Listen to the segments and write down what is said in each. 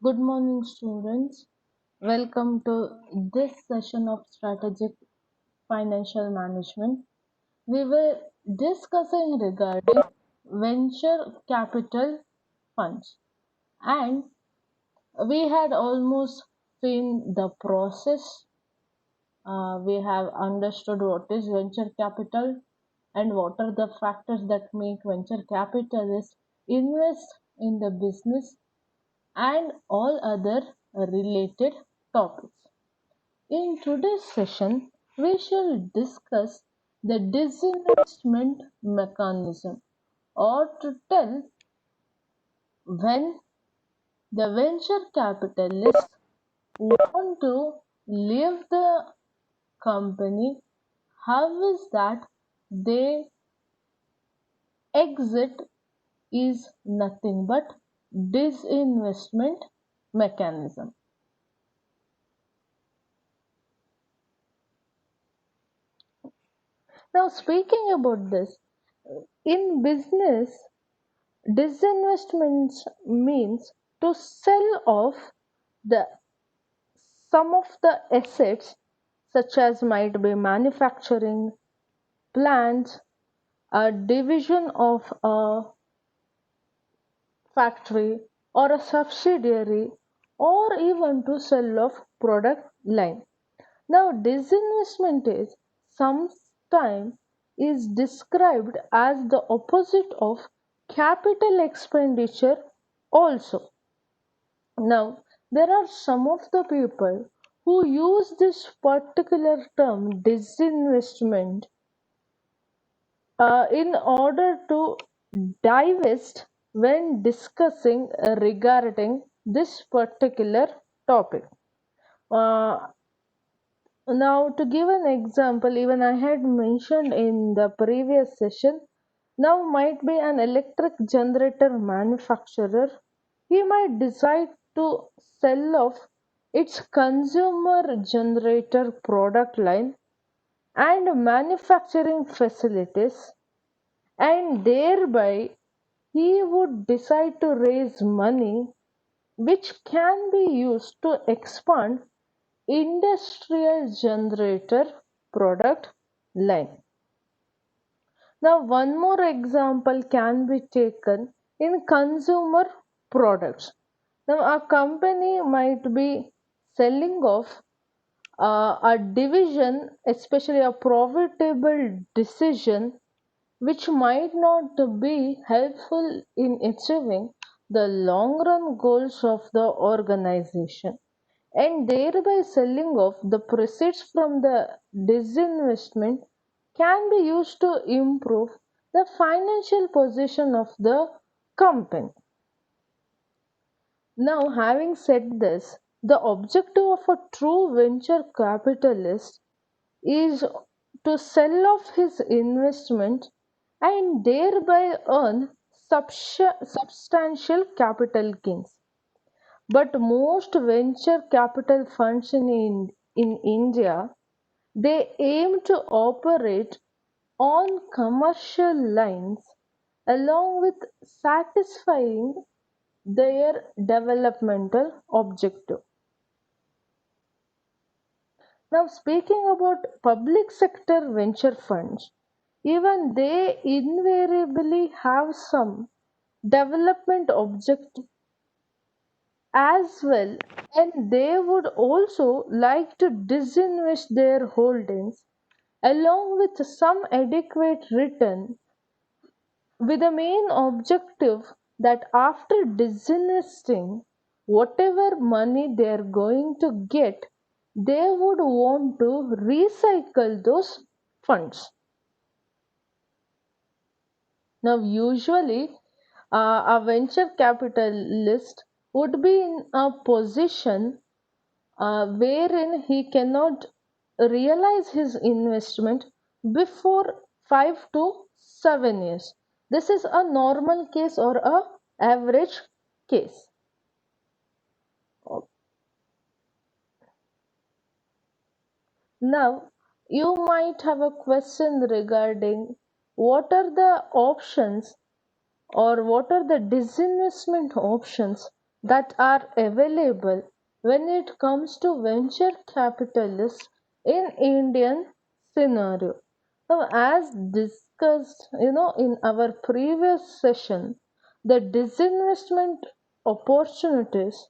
Good morning, students. Welcome to this session of Strategic Financial Management. We were discussing regarding venture capital funds, and we had almost seen the process. We have understood what is venture capital and what are the factors that make venture capitalists invest in the business and all other related topics. In today's session, we shall discuss the disinvestment mechanism, or to tell when the venture capitalists want to leave the company, how is that they exit is nothing but disinvestment mechanism. Now, speaking about this, in business, disinvestments means to sell off the some of the assets such as might be manufacturing, plants, a division of a factory or a subsidiary, or even to sell off product line. Now, disinvestment is sometimes is described as the opposite of capital expenditure also. Now, there are some of the people who use this particular term disinvestment in order to divest when discussing regarding this particular topic. Uh, Now, to give an example, even I had mentioned in the previous session, now might be an electric generator manufacturer. He might decide to sell off its consumer generator product line and manufacturing facilities, and thereby he would decide to raise money which can be used to expand industrial generator product line. Now, one more example can be taken in consumer products. Now, a company might be selling off a division, especially a profitable decision, which might not be helpful in achieving the long run goals of the organization, and thereby selling off the proceeds from the disinvestment can be used to improve the financial position of the company. Now, having said this, the objective of a true venture capitalist is to sell off his investment and thereby earn substantial capital gains. But most venture capital funds in India, they aim to operate on commercial lines along with satisfying their developmental objective. Now, speaking about public sector venture funds, even they invariably have some development objective as well, and they would also like to disinvest their holdings along with some adequate return, with the main objective that after disinvesting whatever money they are going to get, they would want to recycle those funds. Now, usually, a venture capitalist would be in a position wherein he cannot realize his investment before 5 to 7 years. This is a normal case or a average case. Now, you might have a question regarding what are the options or what are the disinvestment options that are available when it comes to venture capitalists in Indian scenario. Now, as discussed, in our previous session, the disinvestment opportunities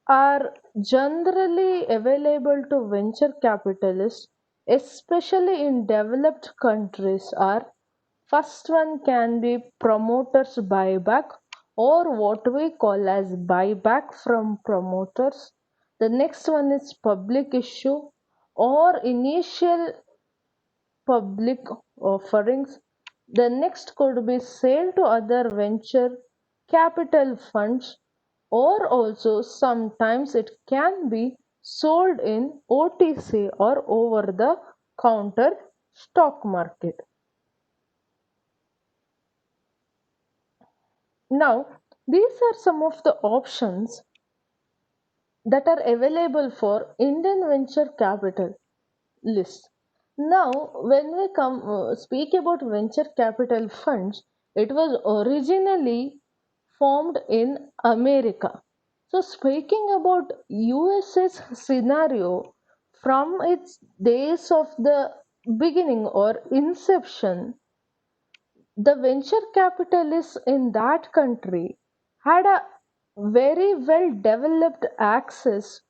are generally available to venture capitalists, especially in developed countries. Are first one can be promoters buyback, or what we call as buyback from promoters. The next one is public issue or initial public offerings. The next could be sale to other venture capital funds, or also sometimes it can be sold in OTC or over the counter stock market. Now, these are some of the options that are available for Indian venture capital list. Now, when we come speak about venture capital funds, it was originally formed in America. So, speaking about US's scenario from its days of the beginning or inception, the venture capitalists in that country had a very well developed access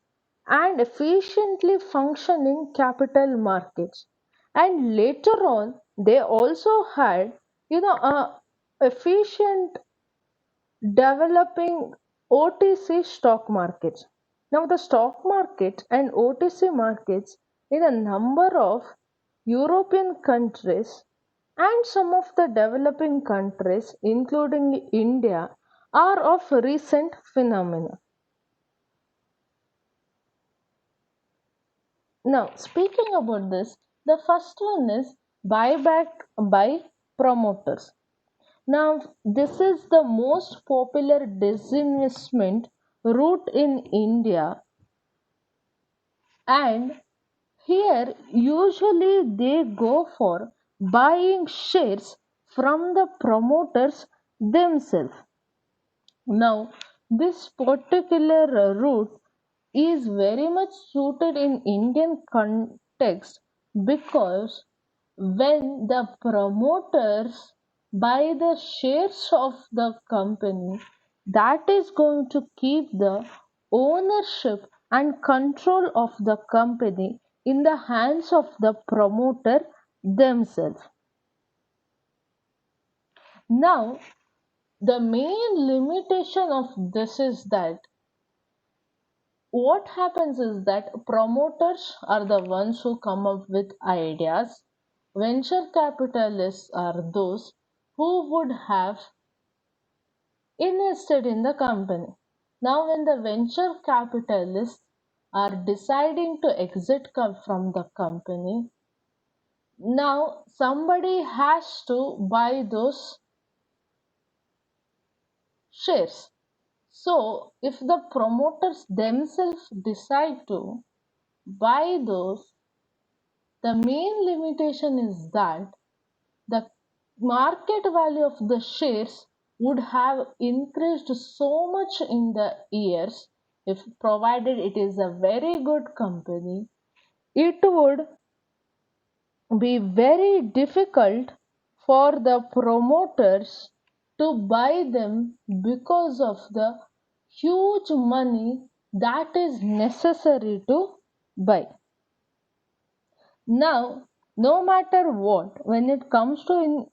and efficiently functioning capital markets, and later on they also had a efficient developing OTC stock markets. Now the stock market and OTC markets in a number of European countries and some of the developing countries, including India, are of recent phenomena. Now, speaking about this, the first one is buyback by promoters. Now, this is the most popular disinvestment route in India, and here usually they go for buying shares from the promoters themselves. Now, this particular route is very much suited in Indian context because when the promoters buy the shares of the company, that is going to keep the ownership and control of the company in the hands of the promoter themselves. Now, the main limitation of this is that what happens is that promoters are the ones who come up with ideas. Venture capitalists are those who would have invested in the company. Now, when the venture capitalists are deciding to exit from the company, now somebody has to buy those shares. So, if the promoters themselves decide to buy those, the main limitation is that the market value of the shares would have increased so much in the years, if provided it is a very good company. It would be very difficult for the promoters to buy them because of the huge money that is necessary to buy. Now, no matter what, when it comes to in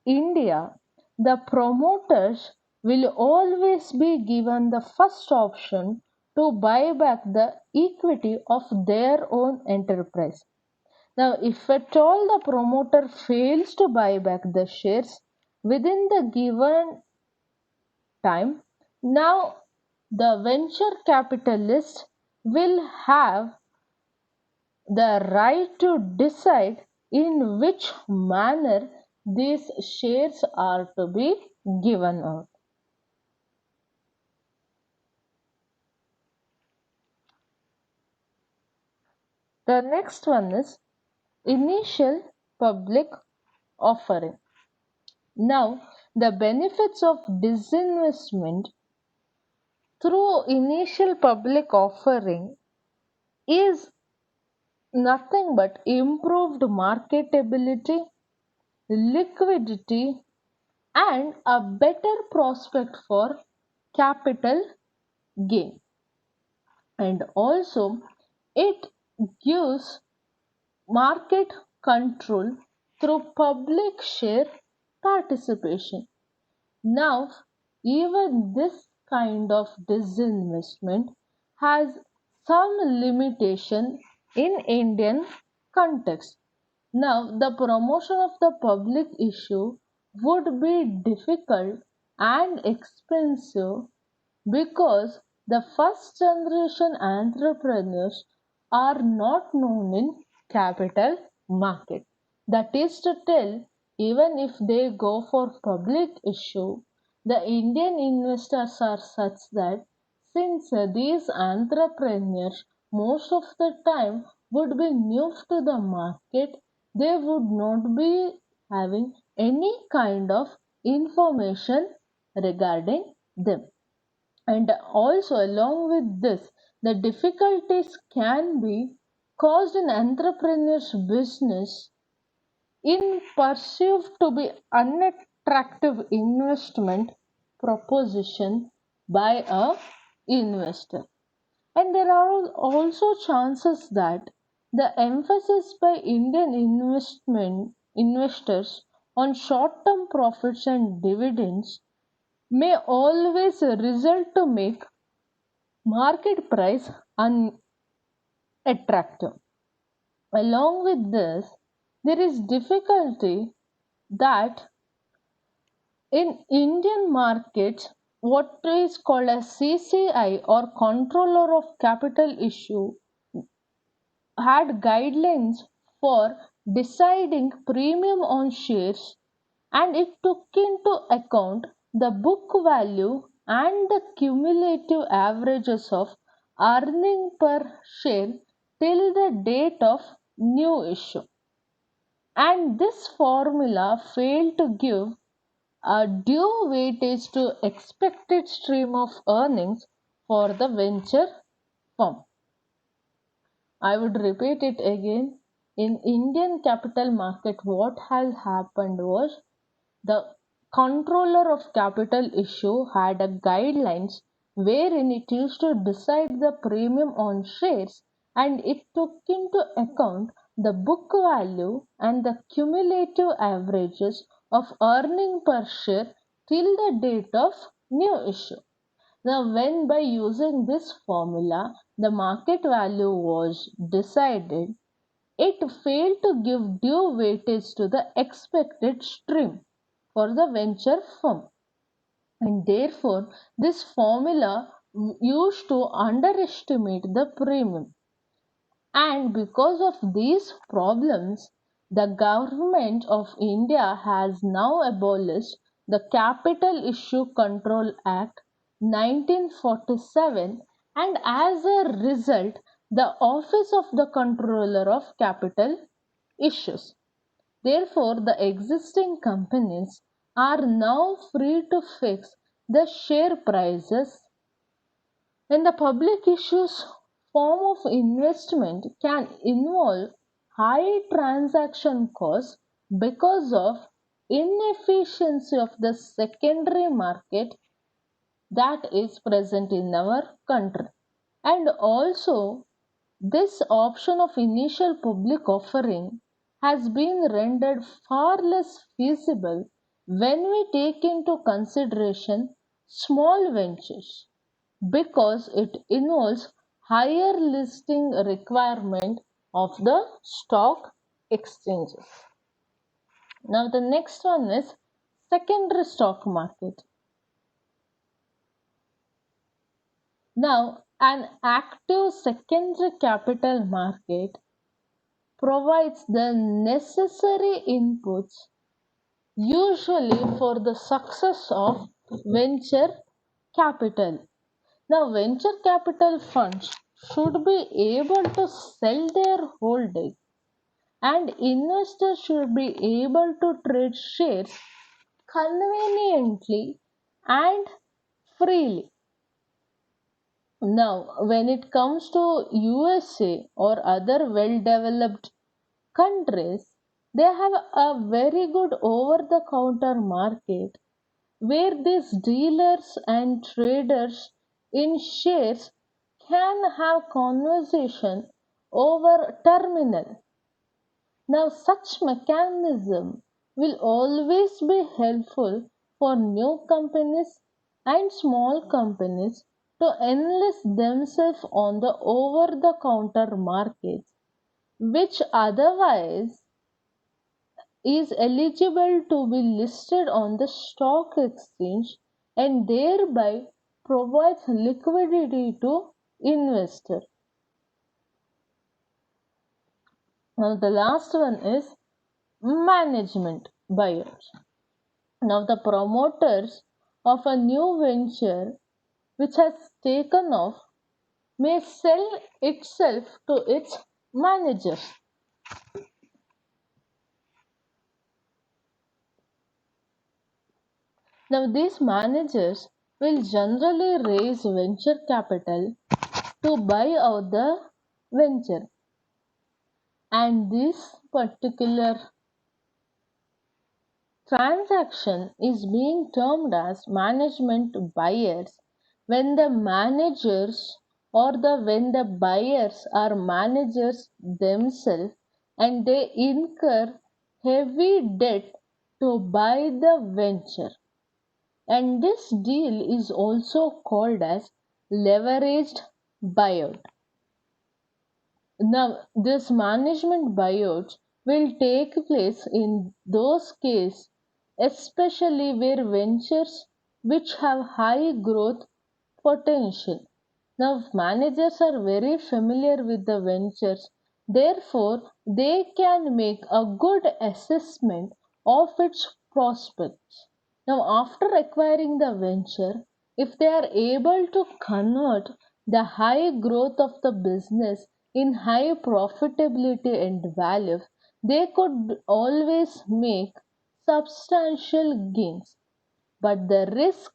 India, the promoters will always be given the first option to buy back the equity of their own enterprise. Now, if at all the promoter fails to buy back the shares within the given time, now the venture capitalist will have the right to decide in which manner these shares are to be given out. The next one is initial public offering. Now, The benefits of disinvestment through initial public offering is nothing but improved marketability, liquidity, and a better prospect for capital gain. And also, it gives market control through public share participation. Now, even this kind of disinvestment has some limitation in Indian context. Now, the promotion of the public issue would be difficult and expensive because the first generation entrepreneurs are not known in capital market. That is to tell, even if they go for public issue, the Indian investors are such that since these entrepreneurs most of the time would be new to the market, they would not be having any kind of information regarding them. And also, along with this, the difficulties can be caused in entrepreneurs' business in perceived to be unattractive investment proposition by a investor. And there are also chances that the emphasis by Indian investment investors on short-term profits and dividends may always result to make market price unattractive. Along with this, there is difficulty that in Indian markets, what is called a CCI or Controller of Capital Issue had guidelines for deciding premium on shares, and it took into account the book value and the cumulative averages of earning per share till the date of new issue. And this formula failed to give a due weightage to expected stream of earnings for the venture firm. I would repeat it again. In Indian capital market, what has happened was the controller of capital issue had a guidelines wherein it used to decide the premium on shares, and it took into account the book value and the cumulative averages of earning per share till the date of new issue. Now, when by using this formula the market value was decided, it failed to give due weightage to the expected stream for the venture firm. And therefore, this formula used to underestimate the premium. And because of these problems, the government of India has now abolished the Capital Issue Control Act 1947, and as a result, the Office of the Controller of Capital Issues. Therefore, the existing companies are now free to fix the share prices, and the public issues form of investment can involve high transaction costs because of inefficiency of the secondary market that is present in our country. And also, this option of initial public offering has been rendered far less feasible when we take into consideration small ventures because it involves higher listing requirement of the stock exchanges. Now the next one is secondary stock market. Now an active secondary capital market provides the necessary inputs usually for the success of venture capital. Now, venture capital funds should be able to sell their holdings, and investors should be able to trade shares conveniently and freely. Now, when it comes to USA or other well-developed countries, they have a very good over-the-counter market where these dealers and traders in shares can have conversation over terminal. Now, such mechanism will always be helpful for new companies and small companies to enlist themselves on the over-the-counter markets, which otherwise is eligible to be listed on the stock exchange and thereby provides liquidity to investors. Now, the last one is management buyouts. Now, the promoters of a new venture which has taken off may sell itself to its managers. Now, these managers will generally raise venture capital to buy out the venture, and this particular transaction is being termed as management buyers when the managers or when the buyers are managers themselves and they incur heavy debt to buy the venture, and this deal is also called as leveraged buyout. Now, this management buyouts will take place in those cases, especially where ventures which have high growth potential. Now, managers are very familiar with the ventures, therefore, they can make a good assessment of its prospects. Now, after acquiring the venture, if they are able to convert the high growth of the business in high profitability and value, they could always make substantial gains. But the risk,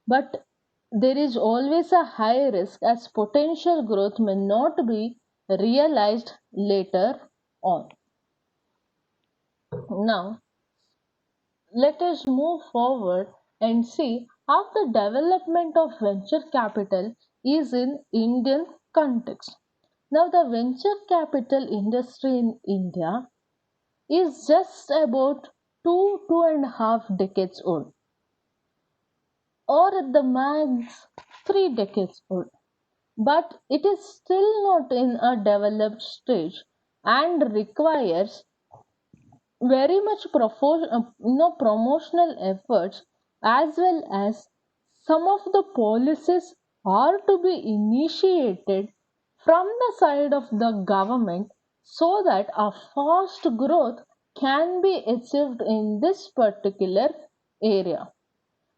but there is always a high risk as potential growth may not be realized later on. Now, let us move forward and see how the development of venture capital is in Indian context. Now, the venture capital industry in India is just about 2.5 decades old, or at the max 3 decades old. But it is still not in a developed stage and requires very much promotional efforts, as well as some of the policies are to be initiated from the side of the government so that a fast growth can be achieved in this particular area.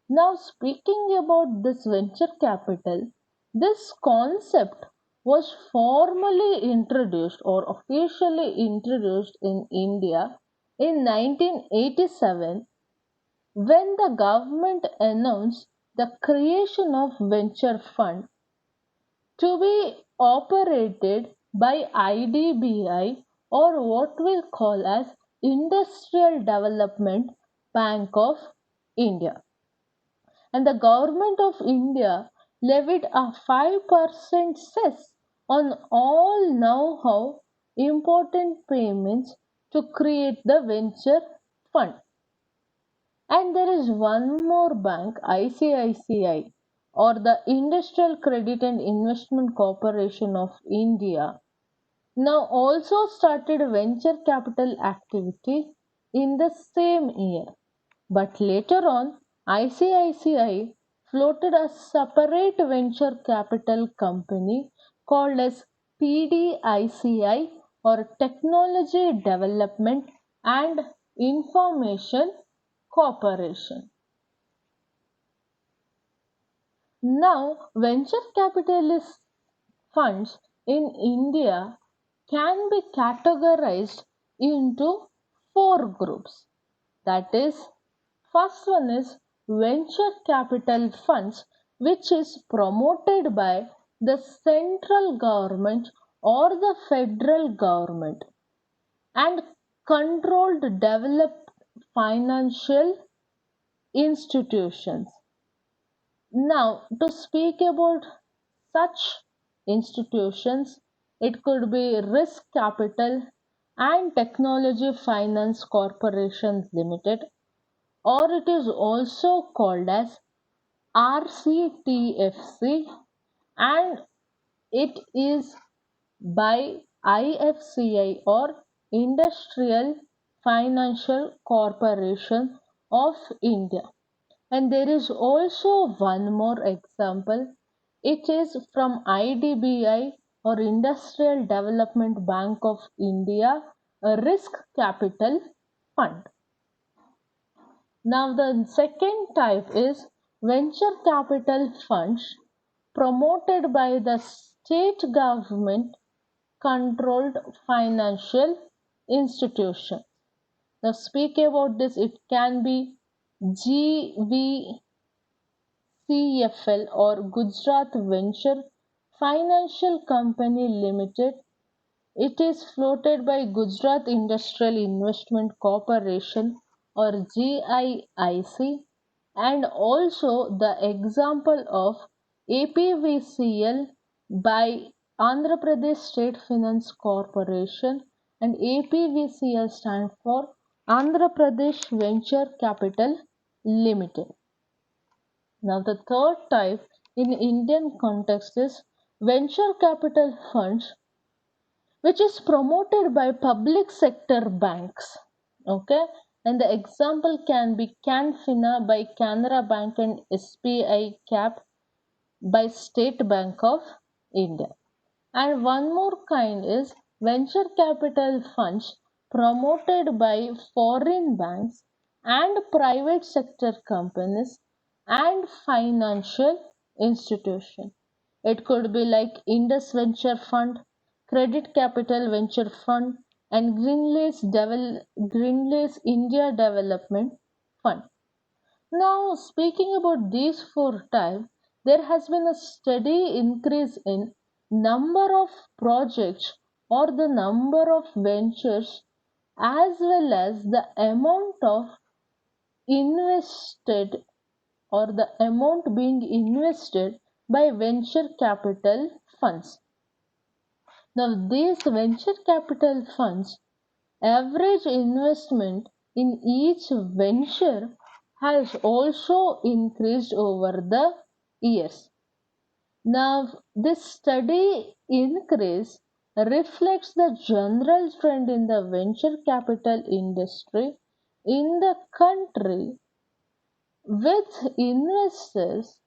Now, speaking about this venture capital, this concept was formally introduced or officially introduced in India in 1987 when the government announced the creation of venture fund to be operated by IDBI, or what we'll call as Industrial Development Bank of India, and the government of India levied a 5% cess on all know-how important payments to create the venture fund. And there is one more bank, ICICI, or the Industrial Credit and Investment Corporation of India, now also started venture capital activity in the same year. But later on, ICICI floated a separate venture capital company called as TDICI, or Technology Development and Information Corporation. Now, venture capitalist funds in India can be categorized into four groups, that is, First one is venture capital funds, which is promoted by the central government or the federal government and controlled developed financial institutions. Now, to speak about such institutions, it could be Risk Capital and Technology Finance Corporation Limited, or it is also called as RCTFC, and it is by IFCI or Industrial Financial Corporation of India. And there is also one more example. It is from IDBI or Industrial Development Bank of India, a risk capital fund. Now the second type is venture capital funds promoted by the state government controlled financial institution. Now speak about this, it can be GVCFL or Gujarat Venture Financial Company Limited. It is floated by Gujarat Industrial Investment Corporation or GIIC, and also the example of APVCL by Andhra Pradesh State Finance Corporation, and APVCL stands for Andhra Pradesh Venture Capital Limited. Now the third type in Indian context is venture capital funds, which is promoted by public sector banks. Okay, and the example can be CanFina by Canara Bank and SBI Cap by State Bank of India. And one more kind is venture capital funds promoted by foreign banks and private sector companies and financial institutions. It could be like Indus Venture Fund, Credit Capital Venture Fund, and Greenlace India Development Fund. Now, speaking about these four types, there has been a steady increase in number of projects or the number of ventures, as well as the amount of invested or the amount being invested by venture capital funds. Now, these venture capital funds average investment in each venture has also increased over the years. Now, this steady increase reflects the general trend in the venture capital industry in the country, with investors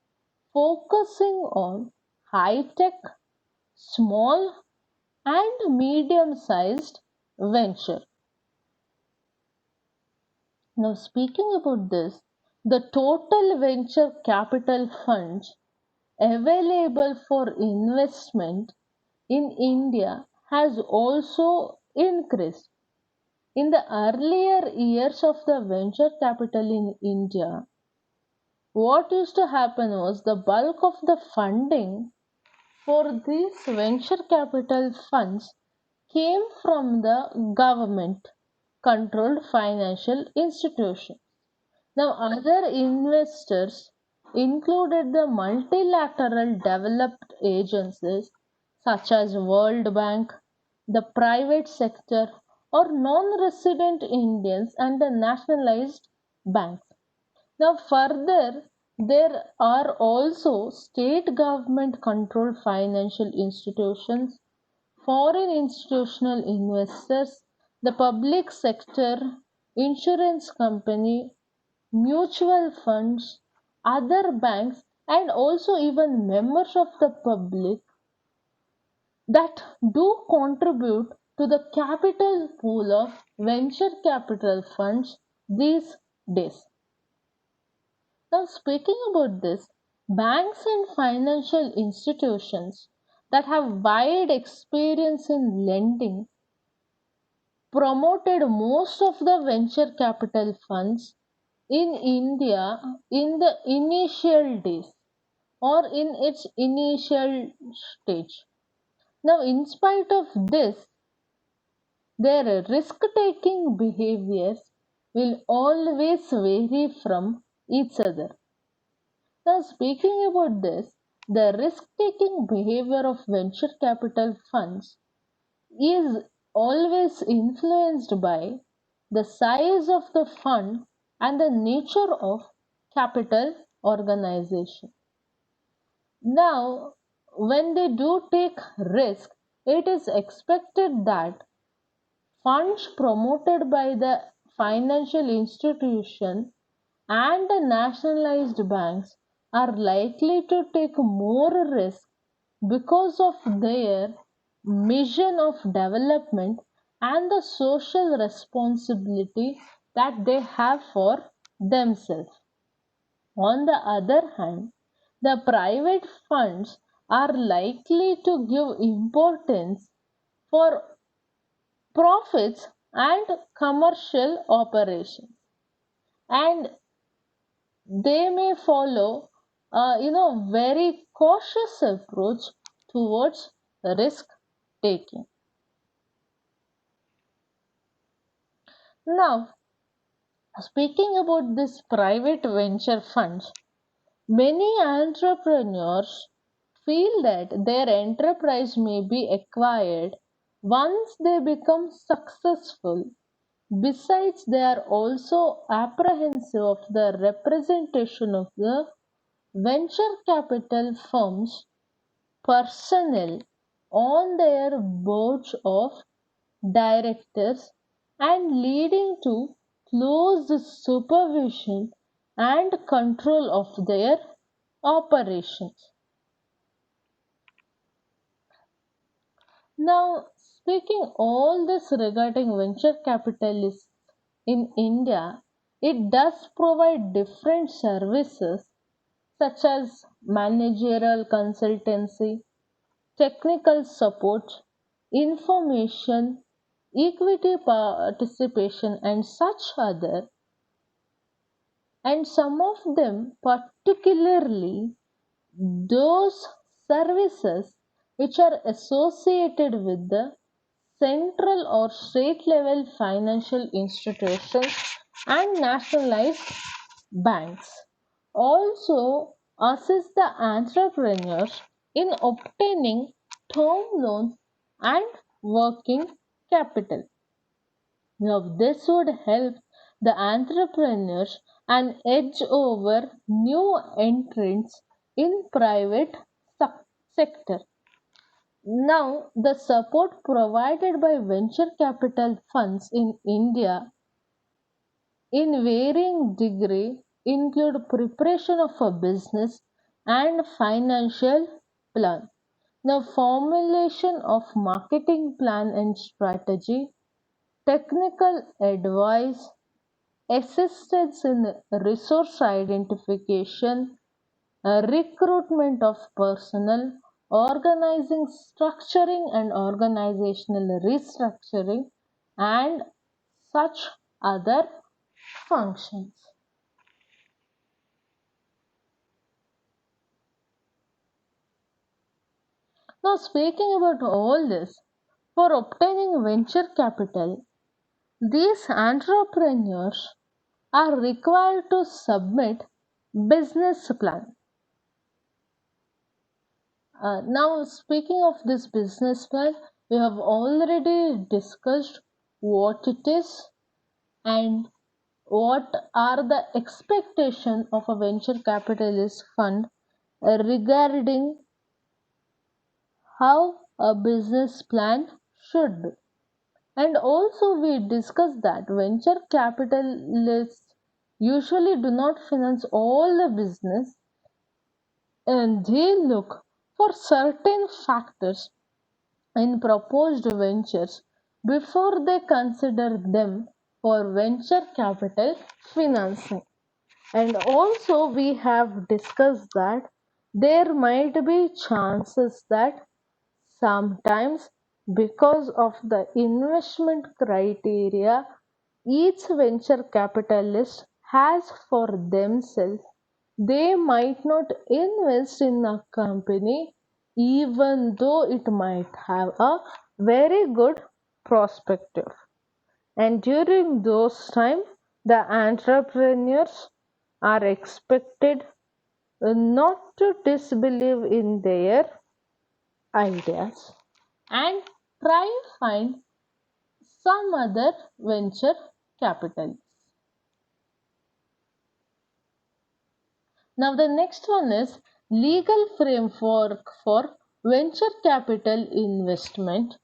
focusing on high tech, small, and medium sized venture. Now, speaking about this, the total venture capital funds available for investment in India has also increased. In the earlier years of the venture capital in India, what used to happen was the bulk of the funding for these venture capital funds came from the government controlled financial institutions. Now, other investors included the multilateral developed agencies such as World Bank, the private sector, or non-resident Indians and the nationalized banks. Now, further, there are also state government controlled financial institutions, foreign institutional investors, the public sector, insurance company, mutual funds, other banks, and also even members of the public that do contribute to the capital pool of venture capital funds these days. Now, speaking about this, banks and financial institutions that have wide experience in lending promoted most of the venture capital funds in India in the initial days or in its initial stage. Now, in spite of this, their risk-taking behaviors will always vary from each other. Now, speaking about this, the risk-taking behavior of venture capital funds is always influenced by the size of the fund and the nature of capital organization. Now, when they do take risk, it is expected that funds promoted by the financial institution and the nationalized banks are likely to take more risk because of their mission of development and the social responsibility that they have for themselves. On the other hand, the private funds are likely to give importance for profits and commercial operations, and they may follow very cautious approach towards risk taking. Now, speaking about this private venture funds, many entrepreneurs feel that their enterprise may be acquired once they become successful. Besides, they are also apprehensive of the representation of the venture capital firms' personnel on their boards of directors and leading to close supervision and control of their operations. Now, speaking all this regarding venture capitalists in India, it does provide different services such as managerial consultancy, technical support, information, equity participation, and such other, and some of them, particularly those services which are associated with the central or state level financial institutions and nationalized banks, also assist the entrepreneurs in obtaining term loans and working capital. Now, this would help the entrepreneurs and edge over new entrants in private sector. Now, the support provided by venture capital funds in India in varying degree include preparation of a business and financial plan. Now, formulation of marketing plan and strategy, technical advice, assistance in resource identification, recruitment of personnel, organizing, structuring and organizational restructuring, and such other functions. Now, speaking about all this, for obtaining venture capital, these entrepreneurs are required to submit business plan. Now, speaking of this business plan, we have already discussed what it is and what are the expectation of a venture capitalist fund regarding how a business plan should be. And also, we discussed that venture capitalists usually do not finance all the business, and they look for certain factors in proposed ventures before they consider them for venture capital financing. And also, we have discussed that there might be chances that sometimes, because of the investment criteria, each venture capitalist has for themselves, they might not invest in a company even though it might have a very good perspective. And during those times, the entrepreneurs are expected not to disbelieve in their ideas and try find some other venture capital. Now the next one is legal framework for venture capital investment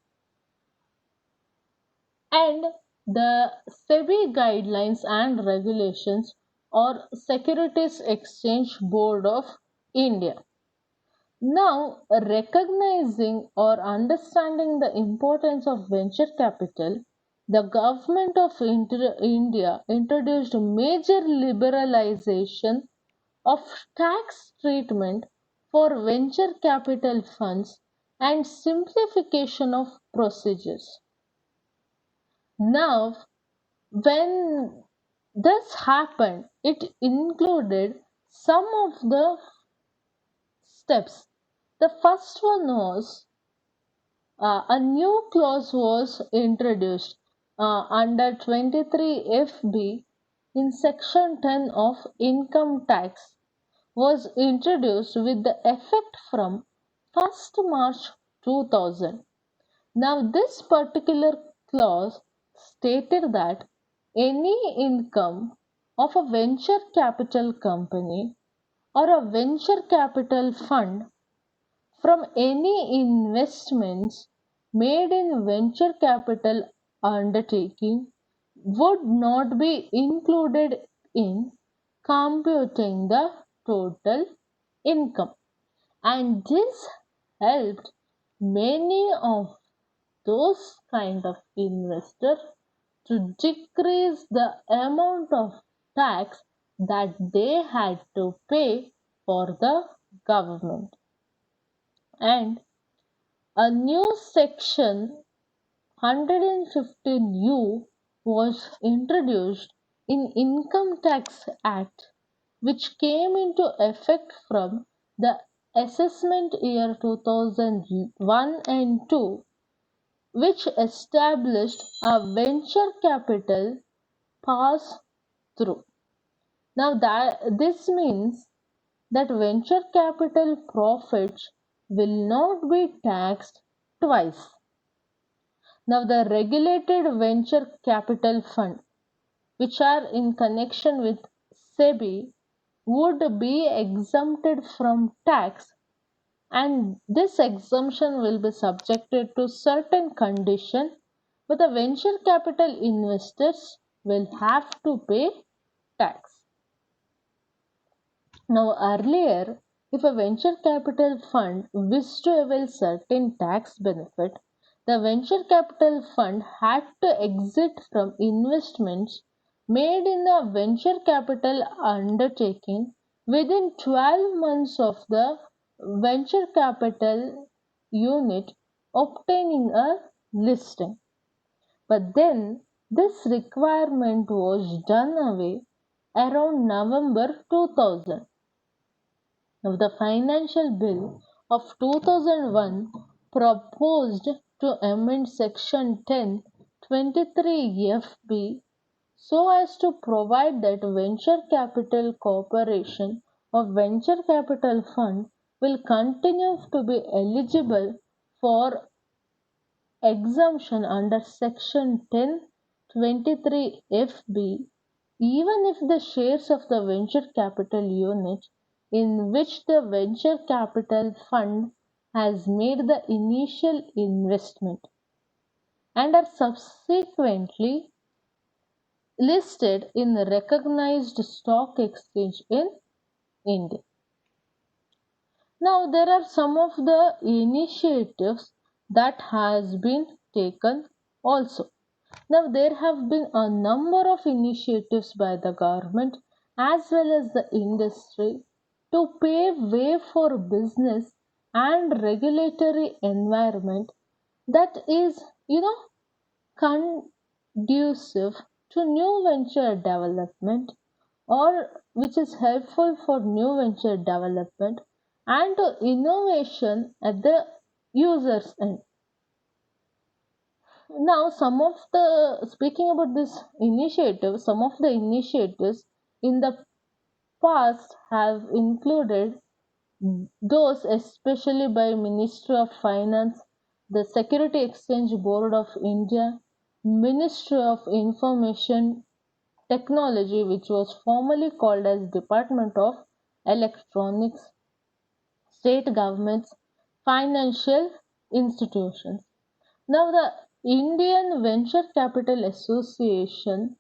and the SEBI guidelines and regulations or Securities Exchange Board of India. Now, recognizing or understanding the importance of venture capital, the government of India introduced major liberalization of tax treatment for venture capital funds and simplification of procedures. Now, when this happened, it included some of the steps. The first one was a new clause was introduced under 23 FB in section 10 of income tax was introduced with the effect from 1st March 2000. Now this particular clause stated that any income of a venture capital company or a venture capital fund from any investments made in venture capital undertaking would not be included in computing the total income. And this helped many of those kind of investors to decrease the amount of tax that they had to pay for the government. And a new section 115U was introduced in Income Tax Act which came into effect from the assessment year 2001 and 2, which established a venture capital pass through. Now that this means that venture capital profits will not be taxed twice. Now the regulated venture capital fund which are in connection with SEBI would be exempted from tax, and this exemption will be subjected to certain conditions, but the venture capital investors will have to pay tax. Now earlier, if a venture capital fund wished to avail certain tax benefit, the venture capital fund had to exit from investments made in a venture capital undertaking within 12 months of the venture capital unit obtaining a listing. But then this requirement was done away around November 2000. Now, the Financial Bill of 2001 proposed to amend Section 10, 23 FB so as to provide that venture capital corporation or venture capital fund will continue to be eligible for exemption under Section 10, 23 FB even if the shares of the venture capital unit in which the venture capital fund has made the initial investment and are subsequently listed in the recognized stock exchange in India. Now there are some of the initiatives that has been taken also. Now there have been a number of initiatives by the government as well as the industry to pave way for business and regulatory environment that is conducive to new venture development or which is helpful for new venture development and to innovation at the user's end. Now, speaking about this initiative, some of the initiatives in the past have included those especially by Ministry of Finance, the Security Exchange Board of India, Ministry of Information Technology, which was formerly called as Department of Electronics, state governments, financial institutions. Now, the Indian Venture Capital Association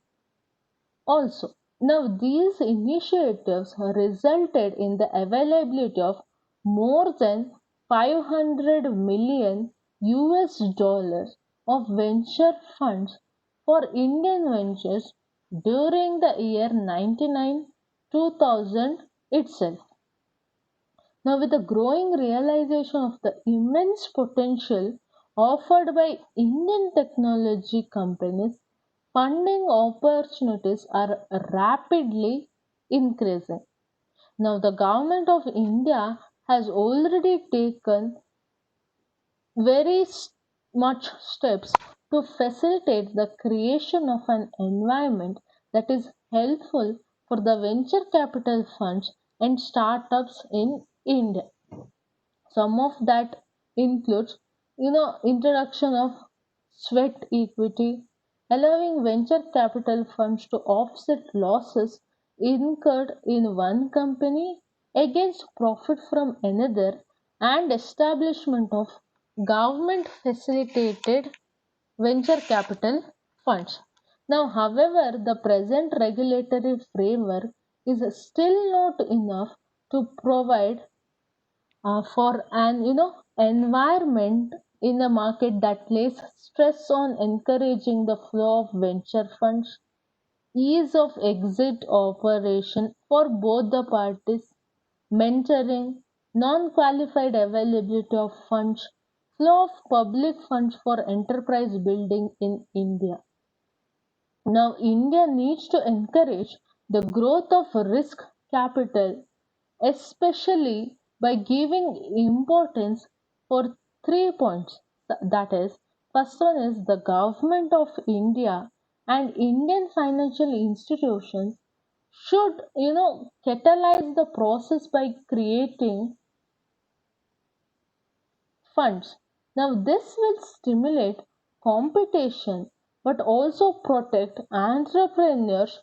also. Now, these initiatives resulted in the availability of more than 500 million US dollars of venture funds for Indian ventures during the year 99 2000 itself. Now, with the growing realization of the immense potential offered by Indian technology companies, funding opportunities are rapidly increasing. Now, the government of India has already taken very much steps to facilitate the creation of an environment that is helpful for the venture capital funds and startups in India. Some of that includes, introduction of sweat equity, allowing venture capital funds to offset losses incurred in one company against profit from another, and establishment of government facilitated venture capital funds. Now, however, the present regulatory framework is still not enough to provide for an environment in the market that lays stress on encouraging the flow of venture funds, ease of exit operation for both the parties, mentoring, non-qualified availability of funds, flow of public funds for enterprise building in India. Now, India needs to encourage the growth of risk capital, especially by giving importance for 3 points. That is, first one is the government of India and Indian financial institutions should, catalyze the process by creating funds. Now, this will stimulate competition but also protect entrepreneurs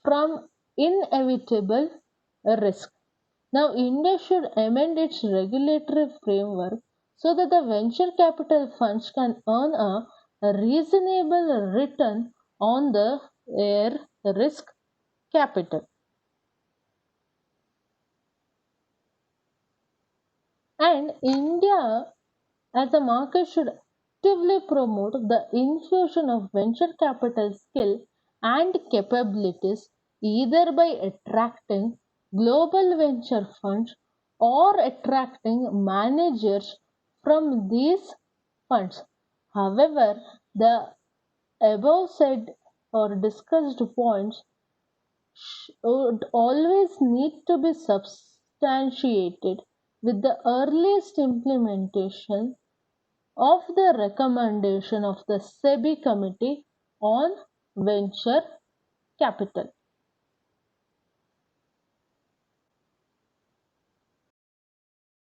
from inevitable risk. Now, India should amend its regulatory framework so that the venture capital funds can earn a reasonable return on their risk capital. And India as a market should actively promote the infusion of venture capital skill and capabilities either by attracting global venture funds or attracting managers from these funds. However, the above said or discussed points would always need to be substantiated with the earliest implementation of the recommendation of the SEBI Committee on Venture Capital.